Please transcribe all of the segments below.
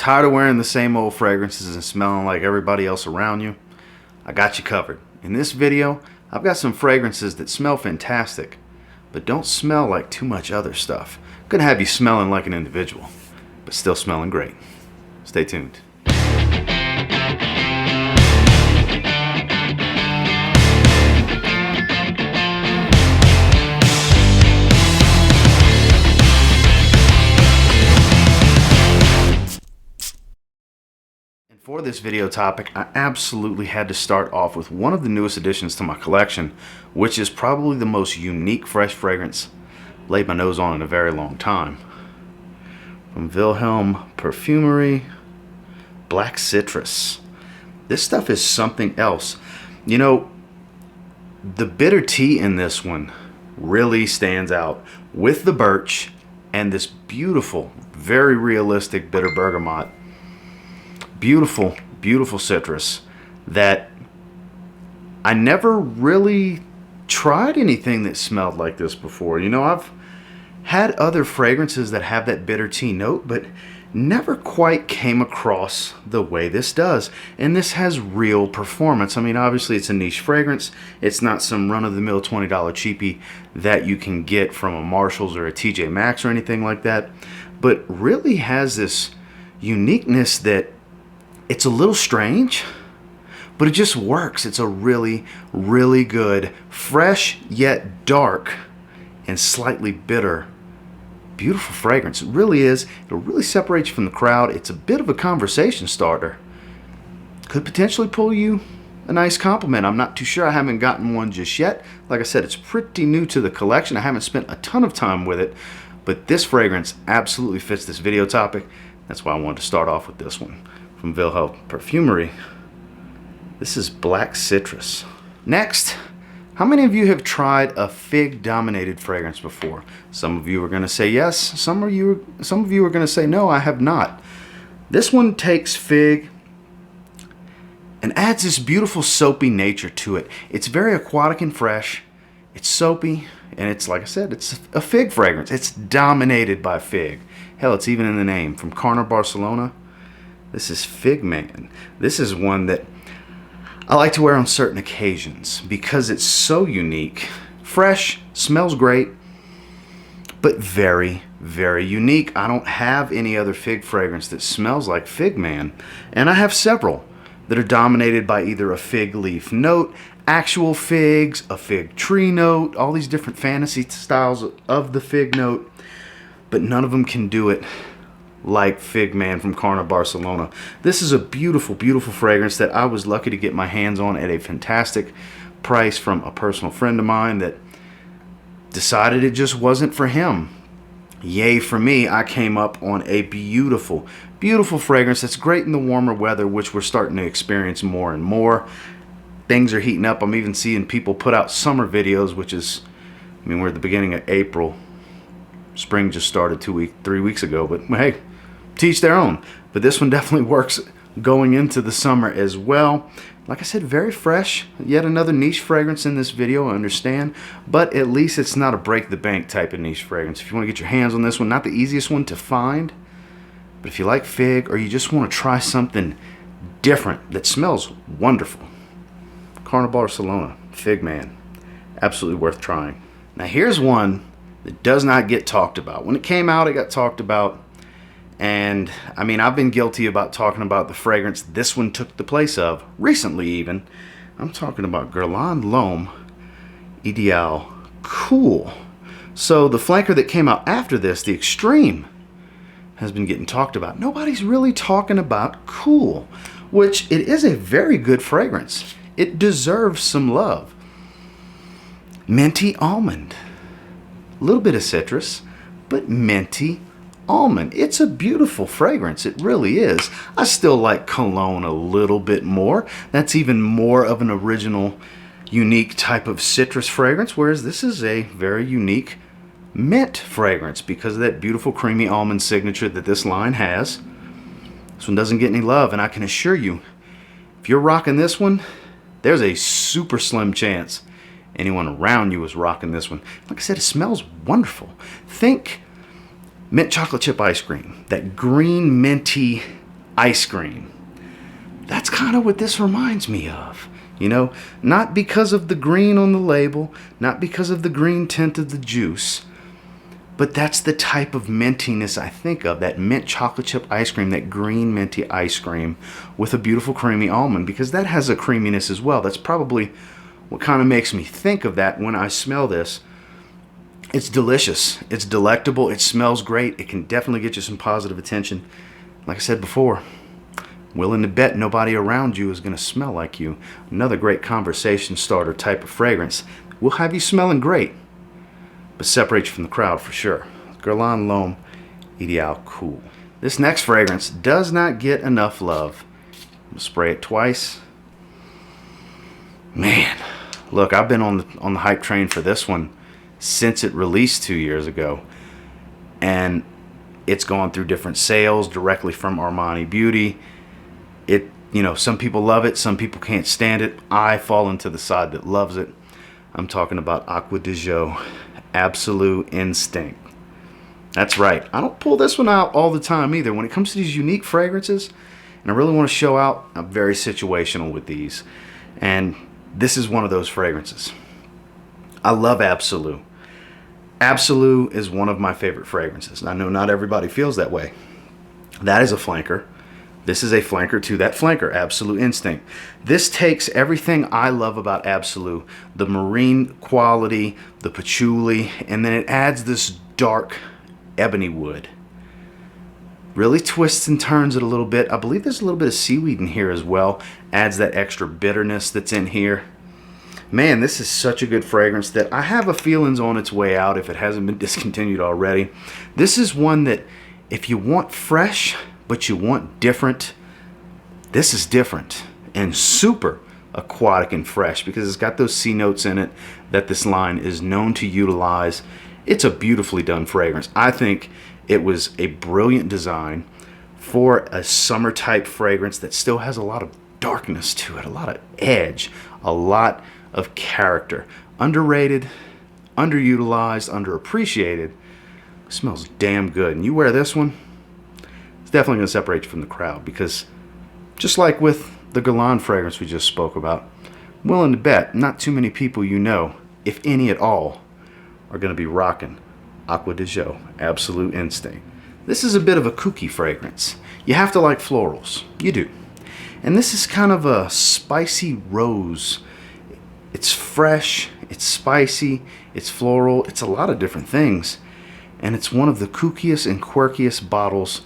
Tired of wearing the same old fragrances and smelling like everybody else around you? I got you covered. In this video, I've got some fragrances that smell fantastic, but don't smell like too much other stuff. Gonna have you smelling like an individual, but still smelling great. Stay tuned. For this video topic, I absolutely had to start off with one of the newest additions to my collection, which is probably the most unique fresh fragrance laid my nose on in a very long time. From Vilho Perfumery, Black Citrus. This stuff is something else. You know, the bitter tea in this one really stands out with the birch and this beautiful, very realistic bitter bergamot. Beautiful, beautiful citrus that I never really tried anything that smelled like this before. You know, I've had other fragrances that have that bitter tea note, but never quite came across the way this does. And this has real performance. I mean, obviously it's a niche fragrance. It's not some run-of-the-mill $20 cheapie that you can get from a Marshall's or a TJ Maxx or anything like that, but really has this uniqueness that it's a little strange, but it just works. It's a really, really good, fresh yet dark and slightly bitter, beautiful fragrance. It really is. It'll really separate you from the crowd. It's a bit of a conversation starter. Could potentially pull you a nice compliment. I'm not too sure. I haven't gotten one just yet. Like I said, it's pretty new to the collection. I haven't spent a ton of time with it, but this fragrance absolutely fits this video topic. That's why I wanted to start off with this one. From Vilho Perfumery, this is Black Citrus. Next, how many of you have tried a fig-dominated fragrance before? Some of you are going to say yes. Some of you are going to say no, I have not. This one takes fig and adds this beautiful soapy nature to it. It's very aquatic and fresh. It's soapy, and it's, like I said, it's a fig fragrance. It's dominated by fig. Hell, it's even in the name. From Nara Barcelona. This is Fig Man. This is one that I like to wear on certain occasions because it's so unique. Fresh, smells great, but very, very unique. I don't have any other fig fragrance that smells like Fig Man. And I have several that are dominated by either a fig leaf note, actual figs, a fig tree note, all these different fantasy styles of the fig note, but none of them can do it like Fig Man from Nara Barcelona. This is a beautiful, beautiful fragrance that I was lucky to get my hands on at a fantastic price from a personal friend of mine that decided it just wasn't for him. Yay for me, I came up on a beautiful, beautiful fragrance that's great in the warmer weather, which we're starting to experience more and more. Things are heating up. I'm even seeing people put out summer videos, which is, I mean, we're at the beginning of April. Spring just started 3 weeks ago, but hey, teach their own. But this one definitely works going into the summer as well. Like I said, very fresh. Yet another niche fragrance in this video, I understand, but at least it's not a break the bank type of niche fragrance. If you want to get your hands on this one, not the easiest one to find, but if you like fig or you just want to try something different that smells wonderful, Nara Barcelona Fig Man, absolutely worth trying. Now here's one that does not get talked about. When it came out, it got talked about, and I mean, I've been guilty about talking about the fragrance this one took the place of, recently even. I'm talking about Guerlain L'Homme Ideal Cool. So the flanker that came out after this, the Extreme, has been getting talked about. Nobody's really talking about Cool, which it is a very good fragrance. It deserves some love. Minty almond. A little bit of citrus, but minty almond. It's a beautiful fragrance. It really is. I still like cologne a little bit more. That's even more of an original, unique type of citrus fragrance, whereas this is a very unique mint fragrance because of that beautiful creamy almond signature that this line has. This one doesn't get any love, and I can assure you, if you're rocking this one, there's a super slim chance anyone around you is rocking this one. Like I said, it smells wonderful. Think mint chocolate chip ice cream. That green minty ice cream. That's kind of what this reminds me of. You know, not because of the green on the label, not because of the green tint of the juice, but that's the type of mintiness I think of, that mint chocolate chip ice cream, that green minty ice cream with a beautiful creamy almond, because that has a creaminess as well. That's probably what kind of makes me think of that when I smell this. It's delicious. It's delectable. It smells great. It can definitely get you some positive attention. Like I said before, willing to bet nobody around you is going to smell like you. Another great conversation starter type of fragrance. Will have you smelling great, but separate you from the crowd for sure. Guerlain L'Homme Ideal Cool. This next fragrance does not get enough love. I'm going to spray it twice. Man, look, I've been on the hype train for this one since it released 2 years ago, and it's gone through different sales directly from Armani Beauty. It, you know, some people love it, some people can't stand it. I fall into the side that loves it. I'm talking about Acqua di Gio, Absolute Instinct. That's right. I don't pull this one out all the time either. When it comes to these unique fragrances, and I really want to show out, I'm very situational with these. And this is one of those fragrances. I love Absolute. Absolute is one of my favorite fragrances. I know not everybody feels that way. That is a flanker. This is a flanker to that flanker, Absolute Instinct. This takes everything I love about Absolute, the marine quality, the patchouli, and then it adds this dark ebony wood. Really twists and turns it a little bit. I believe there's a little bit of seaweed in here as well. Adds that extra bitterness that's in here. Man, this is such a good fragrance that I have a feeling's on its way out if it hasn't been discontinued already. This is one that if you want fresh, but you want different, this is different and super aquatic and fresh because it's got those C notes in it that this line is known to utilize. It's a beautifully done fragrance. I think it was a brilliant design for a summer type fragrance that still has a lot of darkness to it, a lot of edge, a lot of character. Underrated, underutilized, underappreciated. Smells damn good. And you wear this one, it's definitely going to separate you from the crowd because just like with the Guerlain fragrance we just spoke about, I'm willing to bet not too many people you know, if any at all, are going to be rocking Acqua di Gio, Absolute Instinct. This is a bit of a kooky fragrance. You have to like florals. You do. And this is kind of a spicy rose. It's fresh, it's spicy, it's floral, it's a lot of different things. And it's one of the kookiest and quirkiest bottles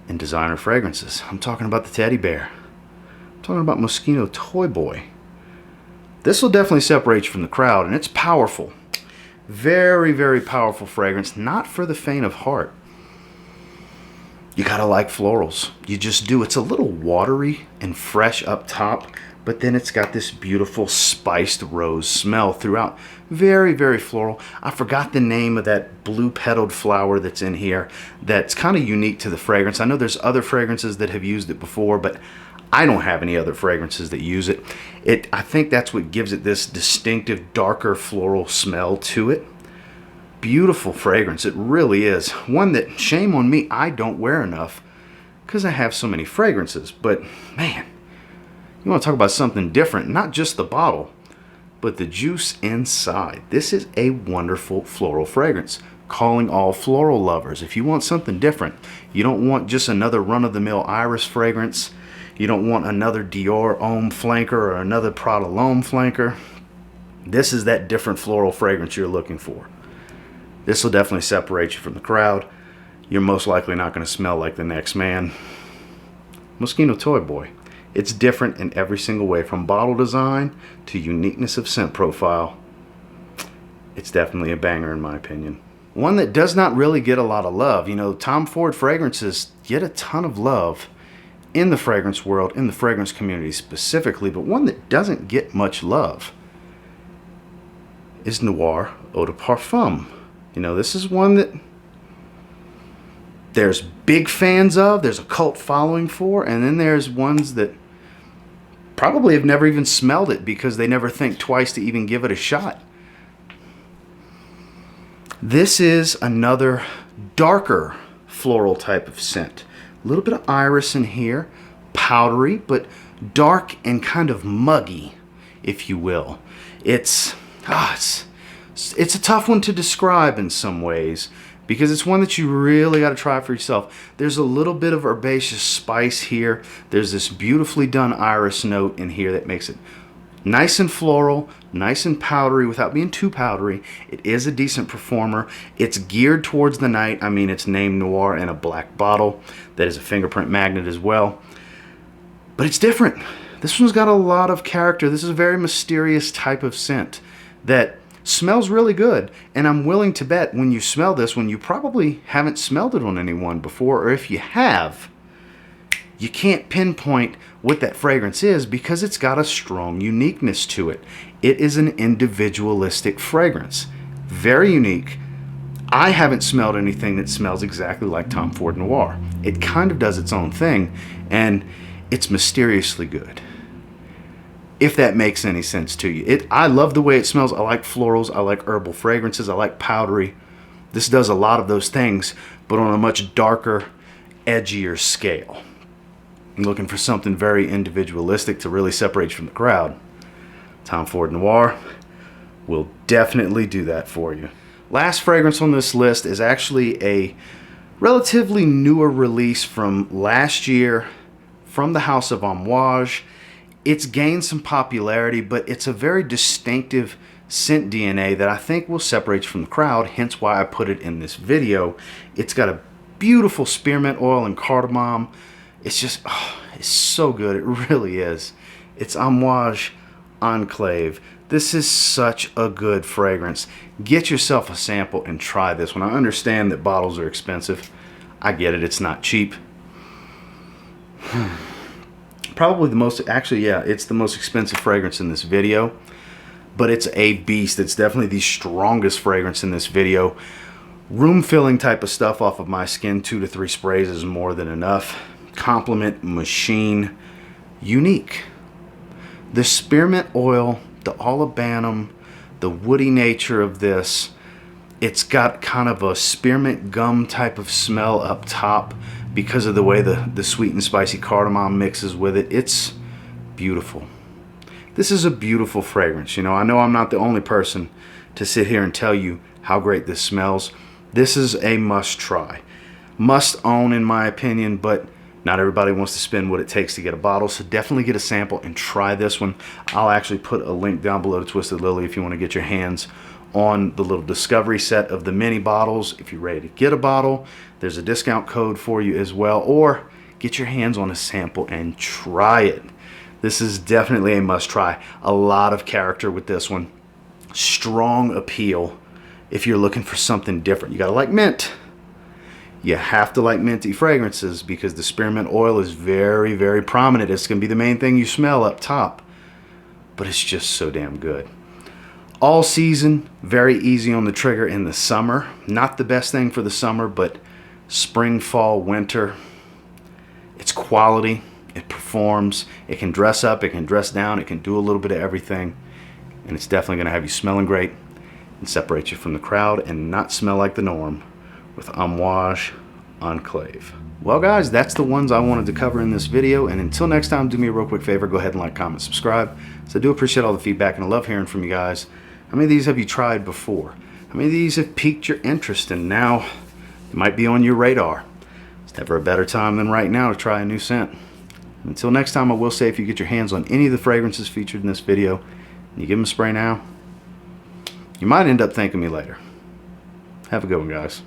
in designer fragrances. I'm talking about the teddy bear. I'm talking about Mosquito Toyboy. This will definitely separate you from the crowd, and it's powerful. Very, very powerful fragrance, not for the faint of heart. You gotta like florals. You just do. It's a little watery and fresh up top, but then it's got this beautiful spiced rose smell throughout. Very, very floral. I forgot the name of that blue petaled flower that's in here that's kind of unique to the fragrance. I know there's other fragrances that have used it before, but I don't have any other fragrances that use it. I think that's what gives it this distinctive, darker floral smell to it. Beautiful fragrance. It really is. One that, shame on me, I don't wear enough because I have so many fragrances. But man, you want to talk about something different, not just the bottle, but the juice inside. This is a wonderful floral fragrance. Calling all floral lovers. If you want something different, you don't want just another run-of-the-mill iris fragrance. You don't want another Dior Homme flanker or another Prada L'Homme flanker. This is that different floral fragrance you're looking for. This will definitely separate you from the crowd. You're most likely not going to smell like the next man. Mosquito Toyboy. It's different in every single way, from bottle design to uniqueness of scent profile. It's definitely a banger in my opinion. One that does not really get a lot of love. You know, Tom Ford fragrances get a ton of love in the fragrance world, in the fragrance community specifically, but one that doesn't get much love is Noir Eau de Parfum. You know, this is one that there's big fans of, there's a cult following for, and then there's ones that probably have never even smelled it because they never think twice to even give it a shot. This is another darker floral type of scent. A little bit of iris in here, powdery, but dark and kind of muggy, if you will. It's a tough one to describe in some ways, because it's one that you really got to try for yourself. There's a little bit of herbaceous spice here. There's this beautifully done iris note in here that makes it nice and floral, nice and powdery without being too powdery. It is a decent performer. It's geared towards the night. I mean, it's named Noir in a black bottle that is a fingerprint magnet as well. But it's different. This one's got a lot of character. This is a very mysterious type of scent that smells really good, and I'm willing to bet when you smell this one, you probably haven't smelled it on anyone before, or if you have, you can't pinpoint what that fragrance is because it's got a strong uniqueness to it. It is an individualistic fragrance. Very unique. I haven't smelled anything that smells exactly like Tom Ford Noir. It kind of does its own thing, and it's mysteriously good. If that makes any sense to you. I love the way it smells. I like florals. I like herbal fragrances. I like powdery. This does a lot of those things, but on a much darker, edgier scale. I'm looking for something very individualistic to really separate you from the crowd. Tom Ford Noir will definitely do that for you. Last fragrance on this list is actually a relatively newer release from last year from the house of Amouage. It's gained some popularity, but it's a very distinctive scent DNA that I think will separate you from the crowd, hence why I put it in this video. It's got a beautiful spearmint oil and cardamom. It's just, it's so good. It really is. It's Amouage Enclave. This is such a good fragrance. Get yourself a sample and try this one. I understand that bottles are expensive. I get it. It's not cheap. Probably the most, actually, yeah, it's the most expensive fragrance in this video, but it's a beast. It's definitely the strongest fragrance in this video. Room filling type of stuff off of my skin. 2 to 3 sprays is more than enough. Compliment machine. Unique. The spearmint oil, the olibanum, the woody nature of this. It's got kind of a spearmint gum type of smell up top because of the way the sweet and spicy cardamom mixes with it. It's beautiful. This is a beautiful fragrance. You know I'm not the only person to sit here and tell you how great this smells. This is a must try. Must own in my opinion, but not everybody wants to spend what it takes to get a bottle, so definitely get a sample and try this one. I'll actually put a link down below to Twisted Lily if you want to get your hands on the little discovery set of the mini bottles. If you're ready to get a bottle, there's a discount code for you as well, or get your hands on a sample and try it. This is definitely a must try. A lot of character with this one. Strong appeal if you're looking for something different. You gotta like mint. You have to like minty fragrances because the spearmint oil is very, very prominent. It's gonna be the main thing you smell up top, but it's just so damn good. All season, very easy on the trigger in the summer. Not the best thing for the summer, but spring, fall, winter, it's quality. It performs. It can dress up, it can dress down, it can do a little bit of everything, and it's definitely going to have you smelling great and separate you from the crowd and not smell like the norm with Amouage Enclave. Well guys, that's the ones I wanted to cover in this video, and until next time, do me a real quick favor, go ahead and like, comment, subscribe. So I do appreciate all the feedback, and I love hearing from you guys. How many of these have you tried before? How many of these have piqued your interest and now it might be on your radar? It's never a better time than right now to try a new scent. Until next time, I will say if you get your hands on any of the fragrances featured in this video and you give them a spray now, you might end up thanking me later. Have a good one, guys.